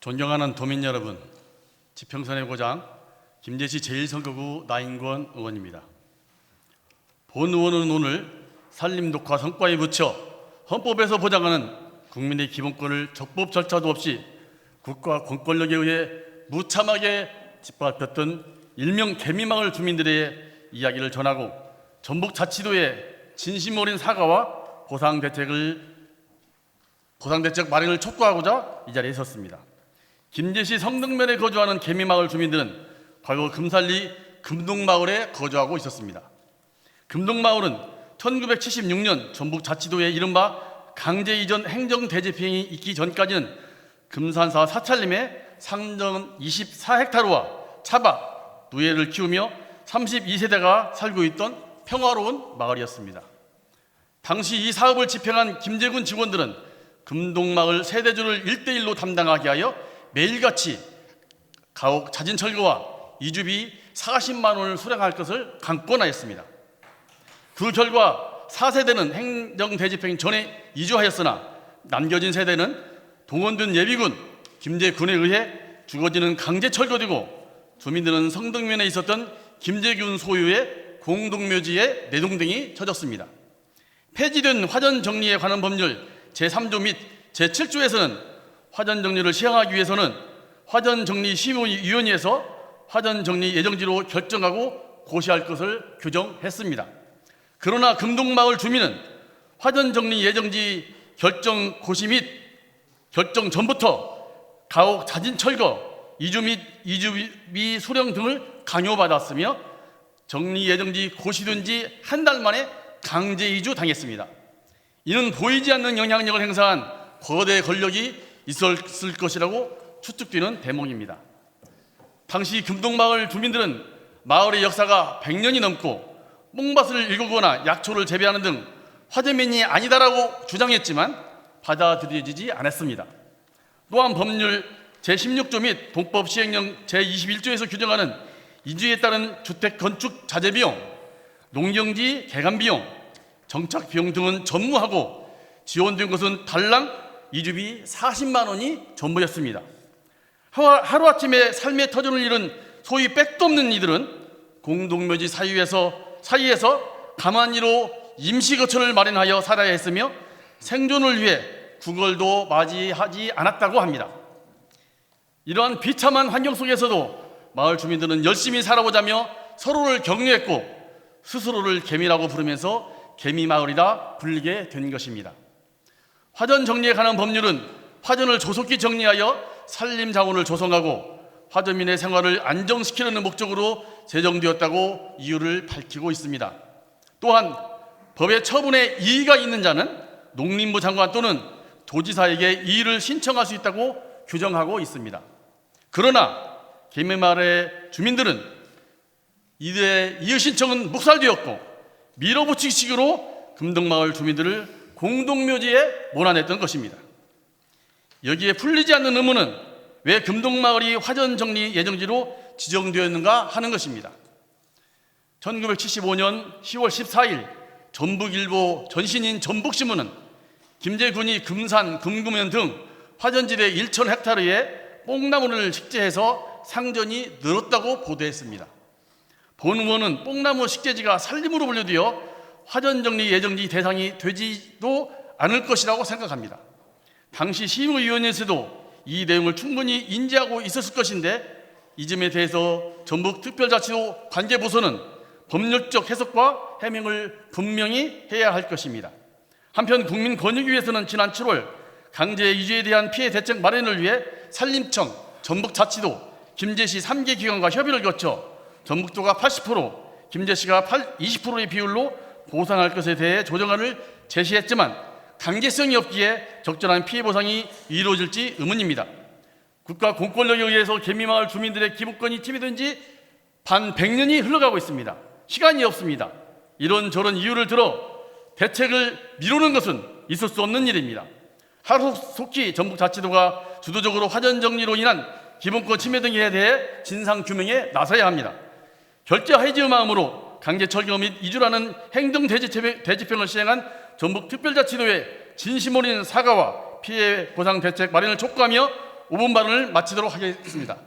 존경하는 도민 여러분, 지평선의 고장 김제시 제1선거구 나인권 의원입니다. 본 의원은 오늘 산림독화 성과에 붙여 헌법에서 보장하는 국민의 기본권을 적법 절차도 없이 국가 권권력에 의해 무참하게 짓밟혔던 일명 개미마을 주민들의 이야기를 전하고 전북자치도의 진심 어린 사과와 보상대책 마련을 촉구하고자 이 자리에 섰습니다. 김제시 성등면에 거주하는 개미마을 주민들은 과거 금살리 금동마을에 거주하고 있었습니다. 금동마을은 1976년 전북자치도의 이른바 강제이전 행정대집행이 있기 전까지는 금산사 사찰림의 상전 24헥타르와 차박, 누에를 키우며 32세대가 살고 있던 평화로운 마을이었습니다. 당시 이 사업을 집행한 김재군 직원들은 금동마을 세대주를 1대1로 담당하게 하여 매일같이 가옥 자진 철거와 이주비 40만 원을 수령할 것을 강권하였습니다. 그 결과 4세대는 행정대집행 전에 이주하였으나 남겨진 세대는 동원된 예비군 김제군에 의해 주거지는 강제 철거되고 주민들은 성등면에 있었던 김제군 소유의 공동묘지에 내동댕이 쳐졌습니다. 폐지된 화전정리에 관한 법률 제3조 및 제7조에서는 화전정리를 시행하기 위해서는 화전정리심의위원회에서 화전정리 예정지로 결정하고 고시할 것을 규정했습니다. 그러나 금동마을 주민은 화전정리 예정지 결정 고시 및 결정 전부터 가옥 자진 철거, 이주 및 이주비 수령 등을 강요받았으며 정리 예정지 고시된 지 한 달 만에 강제 이주 당했습니다. 이는 보이지 않는 영향력을 행사한 거대 권력이 있었을 것이라고 추측되는 대목입니다. 당시 금동마을 주민들은 마을의 역사가 100년이 넘고 뽕밭을 일구거나 약초를 재배하는 등 화재민이 아니다라고 주장했지만 받아들여지지 않았습니다. 또한 법률 제16조 및 동법 시행령 제21조에서 규정하는 이주에 따른 주택 건축 자재 비용, 농경지 개간 비용, 정착 비용 등은 전무하고 지원된 것은 달랑 이주비 40만 원이 전부였습니다. 하루아침에 삶의 터전을 잃은 소위 백도 없는 이들은 공동묘지 사이에서 가만히로 임시거처를 마련하여 살아야 했으며 생존을 위해 구걸도 맞이하지 않았다고 합니다. 이러한 비참한 환경 속에서도 마을 주민들은 열심히 살아보자며 서로를 격려했고 스스로를 개미라고 부르면서 개미마을이라 불리게 된 것입니다. 화전 정리에 관한 법률은 화전을 조속히 정리하여 산림자원을 조성하고 화전민의 생활을 안정시키려는 목적으로 제정되었다고 이유를 밝히고 있습니다. 또한 법의 처분에 이의가 있는 자는 농림부 장관 또는 도지사에게 이의를 신청할 수 있다고 규정하고 있습니다. 그러나 개미마을의 주민들은 이들의 이의 신청은 묵살되었고 밀어붙이기식으로 금동마을 주민들을 공동묘지에 몰아냈던 것입니다. 여기에 풀리지 않는 의문은 왜 금동마을이 화전정리 예정지로 지정되었는가 하는 것입니다. 1975년 10월 14일 전북일보 전신인 전북신문은 김제군이 금산, 금구면 등 화전지대 1,000헥타르에 뽕나무를 식재해서 상전이 늘었다고 보도했습니다. 본 의원은 뽕나무 식재지가 산림으로 분류되어 화전정리 예정지 대상이 되지도 않을 것이라고 생각합니다. 당시 심의위원회에서도 이 내용을 충분히 인지하고 있었을 것인데 이 점에 대해서 전북특별자치도 관계부서는 법률적 해석과 해명을 분명히 해야 할 것입니다. 한편 국민 권익위 위해서는 지난 7월 강제 이주에 대한 피해 대책 마련을 위해 산림청, 전북자치도, 김제시 3개 기관과 협의를 거쳐 전북도가 80%, 김제시가 20%의 비율로 보상할 것에 대해 조정안을 제시했지만 강제성이 없기에 적절한 피해 보상이 이루어질지 의문입니다. 국가 공권력에 의해서 개미마을 주민들의 기본권이 침해된 지 반 100년이 흘러가고 있습니다. 시간이 없습니다. 이런저런 이유를 들어 대책을 미루는 것은 있을 수 없는 일입니다. 하루속히 전북자치도가 주도적으로 화전정리로 인한 기본권 침해 등에 대해 진상규명에 나서야 합니다. 결재해지의 마음으로 강제 철거 및 이주라는 행정대집행을 시행한 전북특별자치도의 진심 어린 사과와 피해 보상 대책 마련을 촉구하며 5분 발언을 마치도록 하겠습니다.